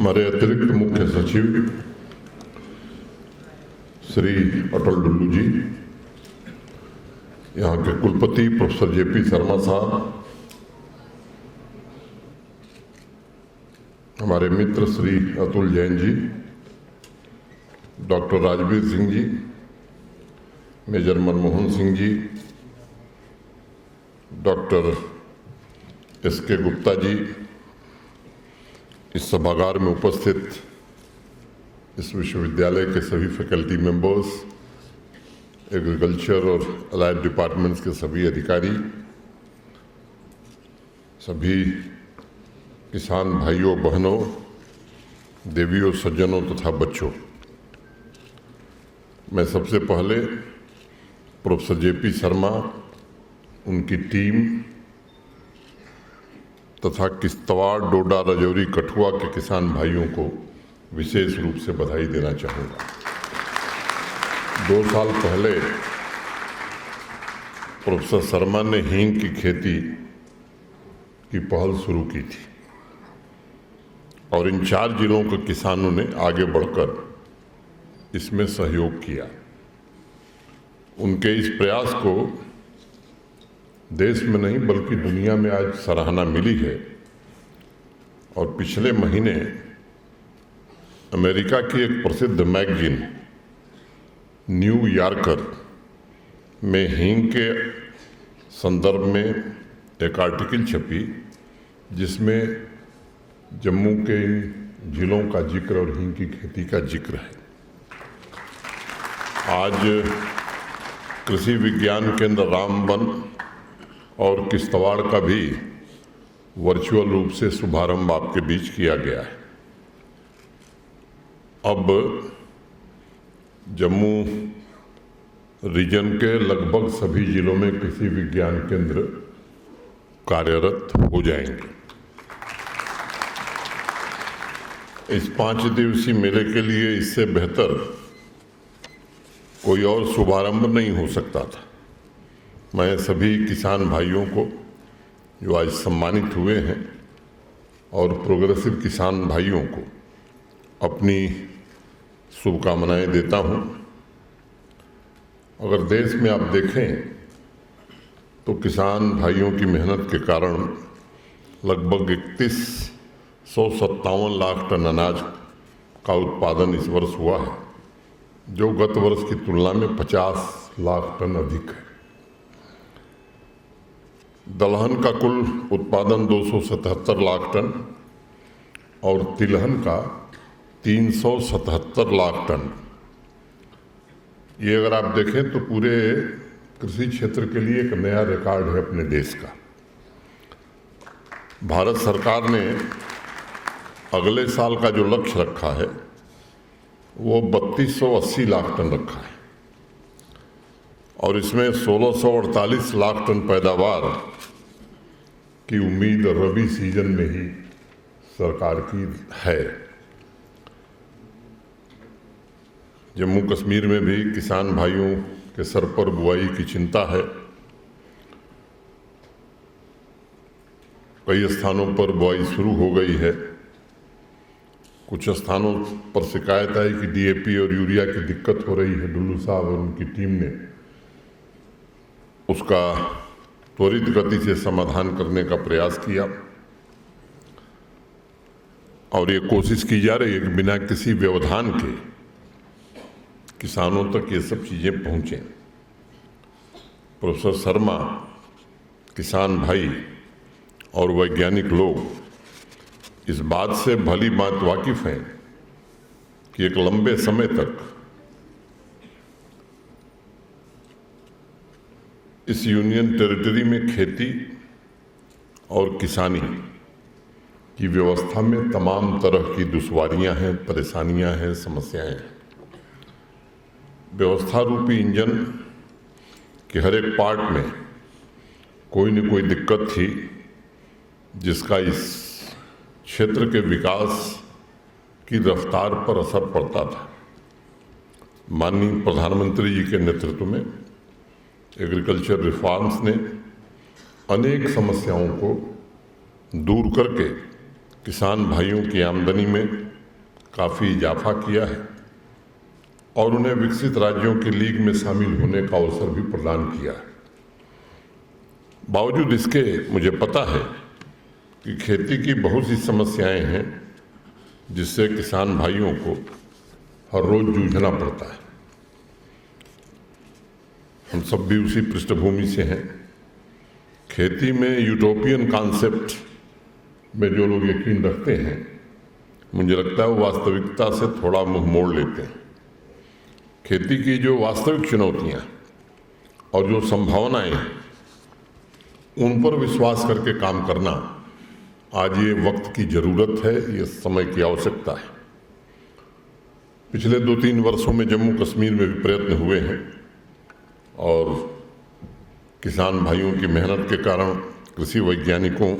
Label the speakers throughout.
Speaker 1: हमारे अतिरिक्त मुख्य सचिव श्री अटल डुल्लू जी, यहाँ के कुलपति प्रोफेसर जेपी शर्मा साहब, हमारे मित्र Shri Atul Jain ji, doctor Rajveer Singh ji, major Manmohan Singh ji, doctor S K. Gupta ji, इस सभागार में उपस्थित इस विश्वविद्यालय के सभी फैकल्टी मेंबर्स, एग्रीकल्चर और अलाइड डिपार्टमेंट्स के सभी अधिकारी, सभी किसान भाइयों बहनों, देवियों, सज्जनों तथा बच्चों, मैं सबसे पहले प्रोफेसर जेपी शर्मा, उनकी टीम तथा किश्तवाड़, डोडा, राजौरी, कठुआ के किसान भाइयों को विशेष रूप से बधाई देना चाहूँगा। 2 साल पहले प्रोफेसर शर्मा ने हींग की खेती की पहल शुरू की थी और इन 4 जिलों के किसानों ने आगे बढ़कर इसमें सहयोग किया। उनके इस प्रयास को देश में नहीं बल्कि दुनिया में आज सराहना मिली है और पिछले महीने अमेरिका की एक प्रसिद्ध मैगजीन न्यू यॉर्कर में हींग के संदर्भ में एक आर्टिकल छपी जिसमें जम्मू के इन जिलों का जिक्र और हींग की खेती का जिक्र है। आज कृषि विज्ञान केंद्र रामबन और किश्तवाड़ का भी वर्चुअल रूप से शुभारंभ आपके बीच किया गया है। अब जम्मू रीजन के लगभग सभी जिलों में कृषि विज्ञान केंद्र कार्यरत हो जाएंगे। इस 5 दिवसीय मेले के लिए इससे बेहतर कोई और शुभारंभ नहीं हो सकता था। मैं सभी किसान भाइयों को जो आज सम्मानित हुए हैं और प्रोग्रेसिव किसान भाइयों को अपनी शुभकामनाएं देता हूं। अगर देश में आप देखें तो किसान भाइयों की मेहनत के कारण लगभग 3157 लाख टन अनाज का उत्पादन इस वर्ष हुआ है, जो गत वर्ष की तुलना में 50 लाख टन अधिक है। दलहन का कुल उत्पादन 277 लाख टन और तिलहन का 377 लाख टन। ये अगर आप देखें तो पूरे कृषि क्षेत्र के लिए एक नया रिकॉर्ड है अपने देश का। भारत सरकार ने अगले साल का जो लक्ष्य रखा है वो 3280 लाख टन रखा है और इसमें 1648 लाख टन पैदावार की उम्मीद रबी सीजन में ही सरकार की है। जम्मू कश्मीर में भी किसान भाइयों के सर पर बुआई की चिंता है। कई स्थानों पर बुआई शुरू हो गई है। कुछ स्थानों पर शिकायत आई कि डीएपी और यूरिया की दिक्कत हो रही है। डुल्लू साहब और उनकी टीम ने उसका त्वरित गति से समाधान करने का प्रयास किया और ये कोशिश की जा रही है कि बिना किसी व्यवधान के किसानों तक ये सब चीज़ें पहुँचें। प्रोफेसर शर्मा, किसान भाई और वैज्ञानिक लोग इस बात से भली बात वाकिफ हैं कि एक लंबे समय तक इस यूनियन टेरिटरी में खेती और किसानी की व्यवस्था में तमाम तरह की दुश्वारियां हैं, परेशानियां हैं, समस्याएं हैं। व्यवस्था रूपी इंजन के हर एक पार्ट में कोई न कोई दिक्कत थी जिसका इस क्षेत्र के विकास की रफ्तार पर असर पड़ता था। माननीय प्रधानमंत्री जी के नेतृत्व में एग्रीकल्चर रिफॉर्म्स ने अनेक समस्याओं को दूर करके किसान भाइयों की आमदनी में काफ़ी इजाफा किया है और उन्हें विकसित राज्यों की लीग में शामिल होने का अवसर भी प्रदान किया है। बावजूद इसके मुझे पता है कि खेती की बहुत सी समस्याएं हैं जिससे किसान भाइयों को हर रोज जूझना पड़ता है। हम सब भी उसी पृष्ठभूमि से हैं। खेती में यूटोपियन कॉन्सेप्ट में जो लोग यकीन रखते हैं, मुझे लगता है वो वास्तविकता से थोड़ा मुंह मोड़ लेते हैं। खेती की जो वास्तविक चुनौतियां और जो संभावनाएं हैं, उन पर विश्वास करके काम करना आज ये वक्त की ज़रूरत है, ये समय की आवश्यकता है। पिछले 2-3 वर्षों में जम्मू कश्मीर में भी प्रयत्न हुए हैं और किसान भाइयों की मेहनत के कारण, कृषि वैज्ञानिकों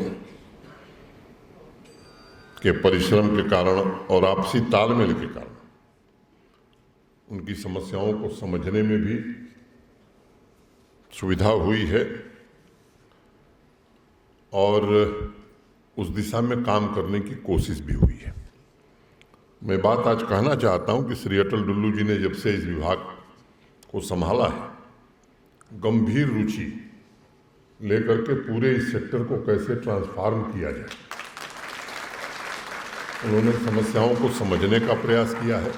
Speaker 1: के परिश्रम के कारण और आपसी तालमेल के कारण उनकी समस्याओं को समझने में भी सुविधा हुई है और उस दिशा में काम करने की कोशिश भी हुई है। मैं बात आज कहना चाहता हूं कि श्री अटल डुल्लू जी ने जब से इस विभाग को संभाला है, गंभीर रुचि लेकर के पूरे इस सेक्टर को कैसे ट्रांसफॉर्म किया जाए, उन्होंने समस्याओं को समझने का प्रयास किया है।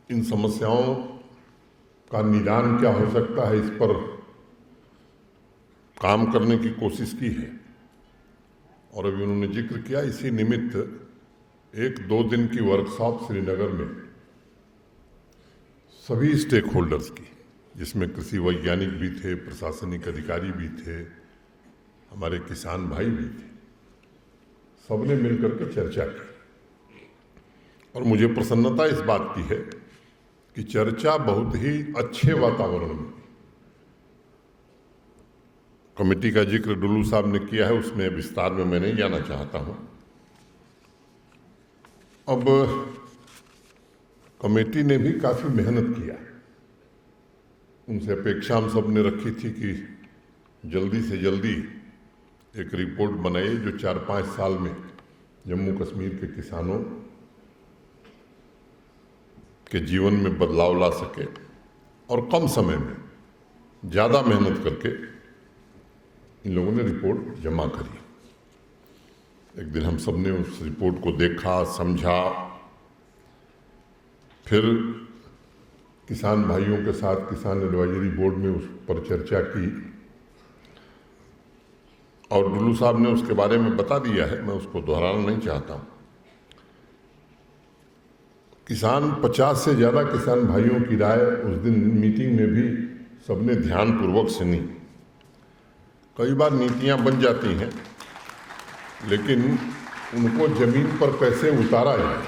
Speaker 1: इन समस्याओं का निदान क्या हो सकता है, इस पर काम करने की कोशिश की है और अभी उन्होंने जिक्र किया, इसी निमित्त 1-2 दिन की वर्कशॉप श्रीनगर में सभी स्टेक होल्डर्स की, जिसमें कृषि वैज्ञानिक भी थे, प्रशासनिक अधिकारी भी थे, हमारे किसान भाई भी थे, सबने मिलकर के चर्चा की और मुझे प्रसन्नता इस बात की है कि चर्चा बहुत ही अच्छे वातावरण में, कमेटी का जिक्र डुल्लू साहब ने किया है, उसमें विस्तार में मैं नहीं जाना चाहता हूं। अब कमेटी ने भी काफ़ी मेहनत किया। उनसे अपेक्षा हम सब ने रखी थी कि जल्दी से जल्दी एक रिपोर्ट बनाई जो 4-5 साल में जम्मू कश्मीर के किसानों के जीवन में बदलाव ला सके और कम समय में ज़्यादा मेहनत करके इन लोगों ने रिपोर्ट जमा करी। एक दिन हम सब ने उस रिपोर्ट को देखा, समझा, फिर किसान भाइयों के साथ किसान एडवाइजरी बोर्ड में उस पर चर्चा की और डुल्लू साहब ने उसके बारे में बता दिया है, मैं उसको दोहराना नहीं चाहता हूँ। किसान 50 से ज़्यादा किसान भाइयों की राय उस दिन मीटिंग में भी सबने ध्यानपूर्वक सुनी। कई बार नीतियाँ बन जाती हैं, लेकिन उनको जमीन पर कैसे उतारा जाए,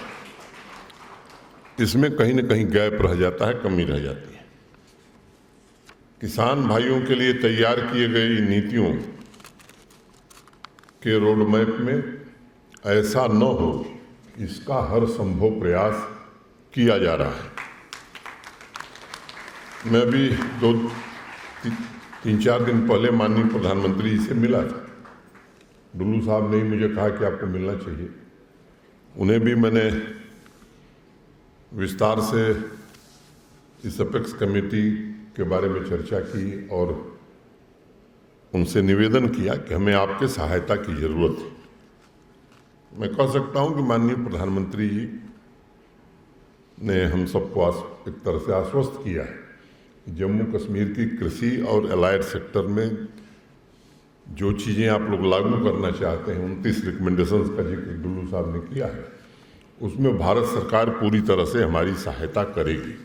Speaker 1: इसमें कहीं न कहीं गैप रह जाता है, कमी रह जाती है। किसान भाइयों के लिए तैयार किए गए नीतियों के रोड मैप में ऐसा न हो, इसका हर संभव प्रयास किया जा रहा है। मैं भी 3-4 दिन पहले माननीय प्रधानमंत्री जी से मिला था। डुल्लू साहब ने ही मुझे कहा कि आपको मिलना चाहिए। उन्हें भी मैंने विस्तार से इस अपेक्स कमेटी के बारे में चर्चा की और उनसे निवेदन किया कि हमें आपके सहायता की ज़रूरत है। मैं कह सकता हूं कि माननीय प्रधानमंत्री जी ने हम सबको एक तरह से आश्वस्त किया है कि जम्मू कश्मीर की कृषि और एलाइड सेक्टर में जो चीज़ें आप लोग लागू करना चाहते हैं, 29 रिकमेंडेशंस का जिक्र डुल्लू साहब ने किया है, उसमें भारत सरकार पूरी तरह से हमारी सहायता करेगी।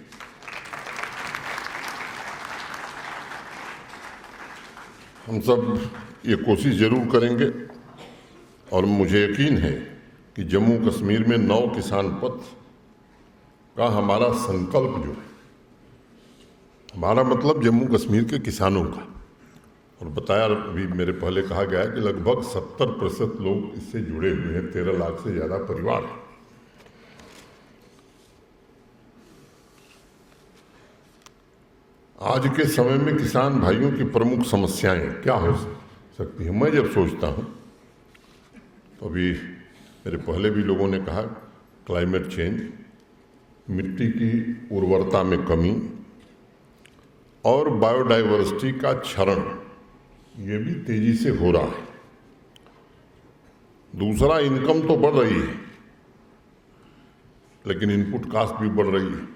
Speaker 1: हम सब ये कोशिश जरूर करेंगे और मुझे यकीन है कि जम्मू कश्मीर में 9 किसान पथ का हमारा संकल्प जो है, हमारा मतलब जम्मू कश्मीर के किसानों का, और बताया भी मेरे पहले कहा गया है कि लगभग 70% लोग इससे जुड़े हुए हैं, 13 लाख से ज़्यादा परिवार। आज के समय में किसान भाइयों की प्रमुख समस्याएं क्या हो सकती हैं? मैं जब सोचता हूं तो अभी मेरे पहले भी लोगों ने कहा, क्लाइमेट चेंज, मिट्टी की उर्वरता में कमी और बायोडाइवर्सिटी का क्षरण, ये भी तेजी से हो रहा है। दूसरा, इनकम तो बढ़ रही है लेकिन इनपुट कास्ट भी बढ़ रही है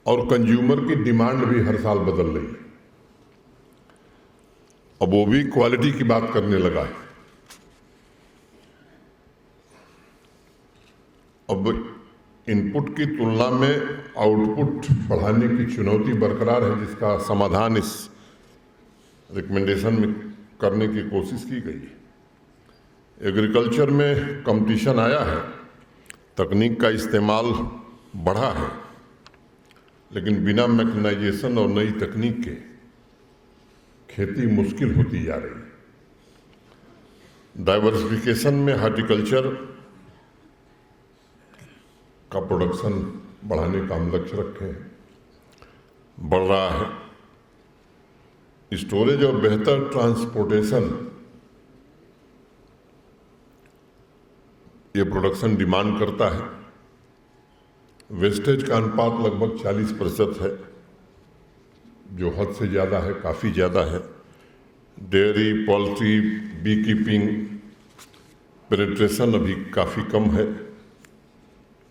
Speaker 1: और कंज्यूमर की डिमांड भी हर साल बदल रही है। अब वो भी क्वालिटी की बात करने लगा है। अब इनपुट की तुलना में आउटपुट बढ़ाने की चुनौती बरकरार है, जिसका समाधान इस रिकमेंडेशन में करने की कोशिश की गई है। एग्रीकल्चर में कंपटीशन आया है, तकनीक का इस्तेमाल बढ़ा है, लेकिन बिना मैकेनाइजेशन और नई तकनीक के खेती मुश्किल होती जा रही है। डाइवर्सिफिकेशन में हॉर्टिकल्चर का प्रोडक्शन बढ़ाने का हम लक्ष्य रखे हैं, बढ़ रहा है। स्टोरेज और बेहतर ट्रांसपोर्टेशन, ये प्रोडक्शन डिमांड करता है। वेस्टेज का अनुपात लगभग 40% है, जो हद से ज़्यादा है, काफ़ी ज़्यादा है। Dairy, poultry, bee keeping penetration अभी काफ़ी कम है।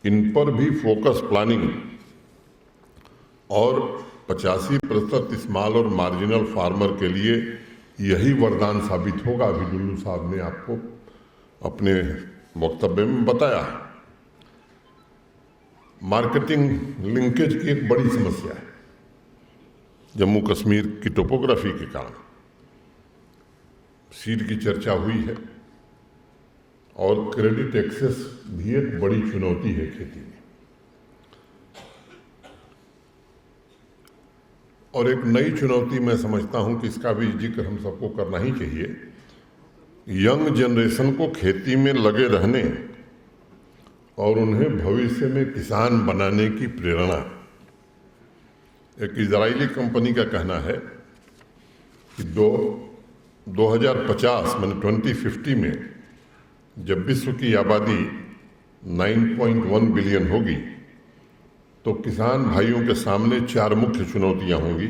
Speaker 1: इन पर भी फोकस प्लानिंग और 85% स्मॉल और मार्जिनल फार्मर के लिए यही वरदान साबित होगा। अभी डुल्लू साहब ने आपको अपने वक्तव्य में बताया। मार्केटिंग लिंकेज की एक बड़ी समस्या है जम्मू कश्मीर की टोपोग्राफी के कारण। सीड की चर्चा हुई है और क्रेडिट एक्सेस भी एक बड़ी चुनौती है खेती में। और एक नई चुनौती मैं समझता हूं कि इसका भी जिक्र हम सबको करना ही चाहिए। यंग जनरेशन को खेती में लगे रहने और उन्हें भविष्य में किसान बनाने की प्रेरणा। एक इजरायली कंपनी का कहना है कि 2050 माने 2050 में जब विश्व की आबादी 9.1 बिलियन होगी तो किसान भाइयों के सामने 4 मुख्य चुनौतियां होंगी: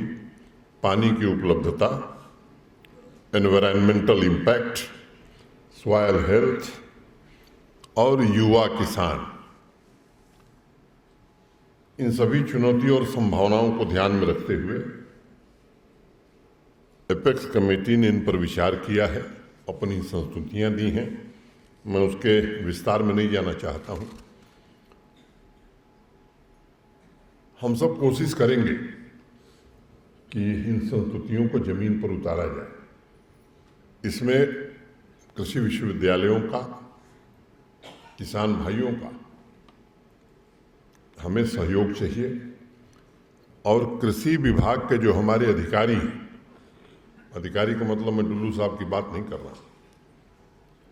Speaker 1: पानी की उपलब्धता, एनवायरमेंटल इम्पैक्ट, सॉइल हेल्थ और युवा किसान। इन सभी चुनौतियों और संभावनाओं को ध्यान में रखते हुए एपेक्स कमेटी ने इन पर विचार किया है, अपनी संस्तुतियां दी हैं। मैं उसके विस्तार में नहीं जाना चाहता हूं। हम सब कोशिश करेंगे कि इन संस्तुतियों को जमीन पर उतारा जाए। इसमें कृषि विश्वविद्यालयों का, किसान भाइयों का हमें सहयोग चाहिए और कृषि विभाग के जो हमारे अधिकारी हैं, अधिकारी का मतलब मैं डुल्लू साहब की बात नहीं कर रहा,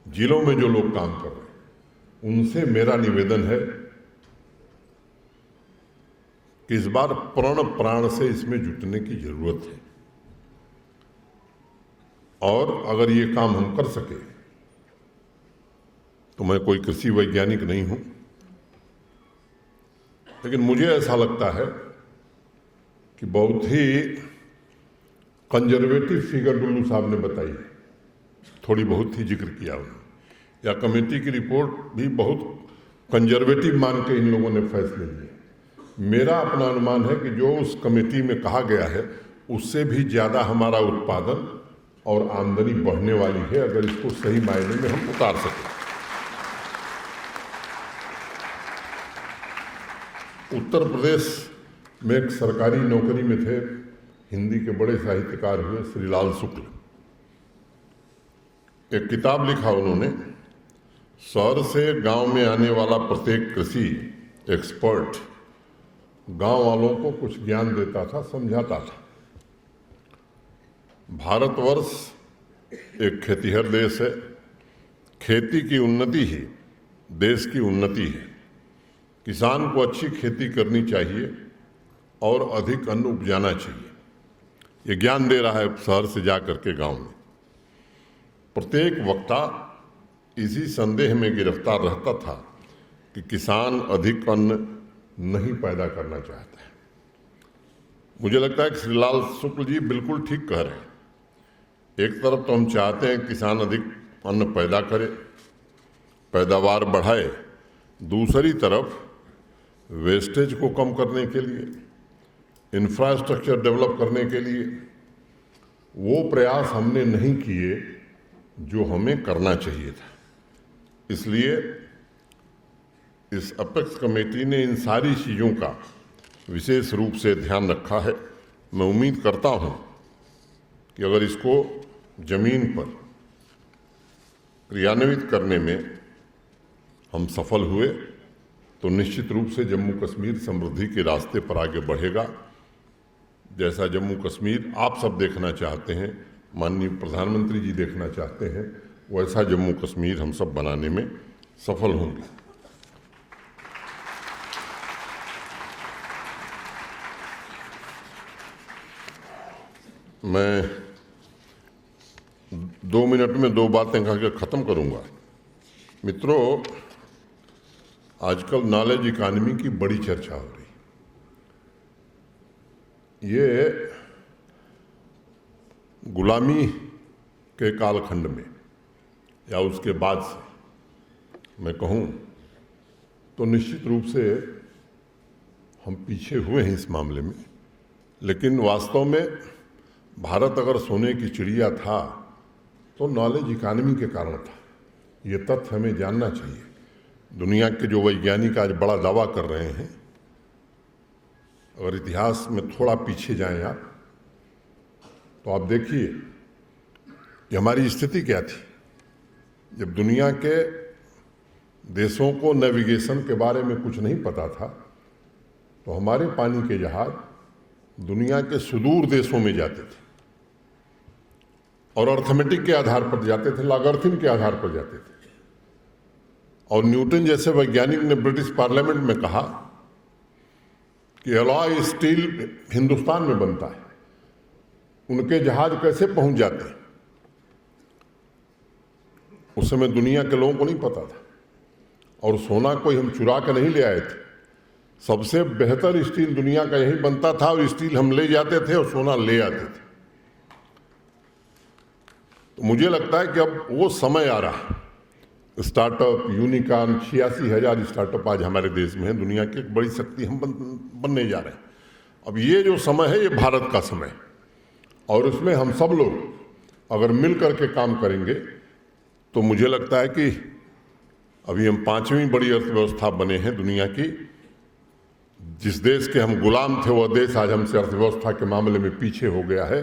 Speaker 1: जिलों में जो लोग काम कर रहे हैं, उनसे मेरा निवेदन है कि इस बार प्रण प्राण से इसमें जुटने की जरूरत है। और अगर ये काम हम कर सके तो मैं कोई कृषि वैज्ञानिक नहीं हूं, लेकिन मुझे ऐसा लगता है कि बहुत ही कंजर्वेटिव फिगर डुल्लू साहब ने बताई है, थोड़ी बहुत ही जिक्र किया उन्होंने, या कमेटी की रिपोर्ट भी बहुत कंजर्वेटिव मान के इन लोगों ने फैसले लिए। मेरा अपना अनुमान है कि जो उस कमेटी में कहा गया है उससे भी ज़्यादा हमारा उत्पादन और आमदनी बढ़ने वाली है, अगर इसको सही मायने में हम उतार सकें। उत्तर प्रदेश में एक सरकारी नौकरी में थे, हिंदी के बड़े साहित्यकार हुए श्रीलाल शुक्ल। एक किताब लिखा उन्होंने, शहर से गांव में आने वाला प्रत्येक कृषि एक्सपर्ट गांव वालों को कुछ ज्ञान देता था, समझाता था। भारतवर्ष एक खेतीहर देश है। खेती की उन्नति ही देश की उन्नति है। किसान को अच्छी खेती करनी चाहिए और अधिक अन्न उपजाना चाहिए। ये ज्ञान दे रहा है शहर से जा करके गांव में। प्रत्येक वक्ता इसी संदेह में गिरफ्तार रहता था कि किसान अधिक अन्न नहीं पैदा करना चाहते हैं। मुझे लगता है कि श्री लाल शुक्ल जी बिल्कुल ठीक कह रहे हैं। एक तरफ तो हम चाहते हैं किसान अधिक अन्न पैदा करे, पैदावार बढ़ाए, दूसरी तरफ वेस्टेज को कम करने के लिए, इंफ्रास्ट्रक्चर डेवलप करने के लिए वो प्रयास हमने नहीं किए जो हमें करना चाहिए था। इसलिए इस अपेक्स कमेटी ने इन सारी चीज़ों का विशेष रूप से ध्यान रखा है। मैं उम्मीद करता हूं कि अगर इसको जमीन पर क्रियान्वित करने में हम सफल हुए तो निश्चित रूप से जम्मू कश्मीर समृद्धि के रास्ते पर आगे बढ़ेगा। जैसा जम्मू कश्मीर आप सब देखना चाहते हैं, माननीय प्रधानमंत्री जी देखना चाहते हैं, वैसा जम्मू कश्मीर हम सब बनाने में सफल होंगे। मैं 2 मिनट में 2 बातें कह के ख़त्म करूंगा। मित्रों, आजकल नॉलेज इकॉनमी की बड़ी चर्चा हो रही। ये गुलामी के कालखंड में या उसके बाद से मैं कहूँ तो निश्चित रूप से हम पीछे हुए हैं इस मामले में, लेकिन वास्तव में भारत अगर सोने की चिड़िया था तो नॉलेज इकॉनमी के कारण था। ये तथ्य हमें जानना चाहिए। दुनिया के जो वैज्ञानिक आज बड़ा दावा कर रहे हैं, अगर इतिहास में थोड़ा पीछे जाएं आप तो आप देखिए कि हमारी स्थिति क्या थी जब दुनिया के देशों को नेविगेशन के बारे में कुछ नहीं पता था। तो हमारे पानी के जहाज दुनिया के सुदूर देशों में जाते थे और अर्थमेटिक के आधार पर जाते थे, लॉगरिथम के आधार पर जाते थे। और न्यूटन जैसे वैज्ञानिक ने ब्रिटिश पार्लियामेंट में कहा कि एलॉय स्टील हिंदुस्तान में बनता है, उनके जहाज कैसे पहुंच जाते हैं। उस समय दुनिया के लोगों को नहीं पता था। और सोना कोई हम चुरा के नहीं ले आए थे। सबसे बेहतर स्टील दुनिया का यही बनता था और स्टील हम ले जाते थे और सोना ले आते थे। तो मुझे लगता है कि अब वो समय आ रहा है। स्टार्टअप यूनिकॉर्न 86,000 स्टार्टअप आज हमारे देश में है। दुनिया की एक बड़ी शक्ति हम बनने जा रहे हैं। अब ये जो समय है ये भारत का समय है और उसमें हम सब लोग अगर मिल करके काम करेंगे तो मुझे लगता है कि अभी हम 5वीं बड़ी अर्थव्यवस्था बने हैं दुनिया की। जिस देश के हम गुलाम थे वह देश आज हमसे अर्थव्यवस्था के मामले में पीछे हो गया है।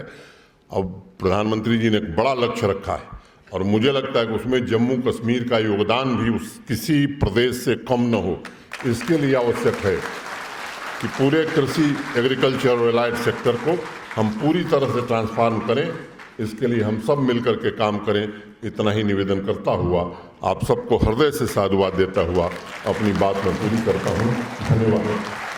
Speaker 1: अब प्रधानमंत्री जी ने एक बड़ा लक्ष्य रखा है और मुझे लगता है कि उसमें जम्मू कश्मीर का योगदान भी किसी प्रदेश से कम न हो। इसके लिए आवश्यक है कि पूरे कृषि, एग्रीकल्चर और एलाइड सेक्टर को हम पूरी तरह से ट्रांसफॉर्म करें। इसके लिए हम सब मिलकर के काम करें। इतना ही निवेदन करता हुआ आप सबको हृदय से साधुवाद देता हुआ अपनी बात में पूरी करता हूँ। धन्यवाद।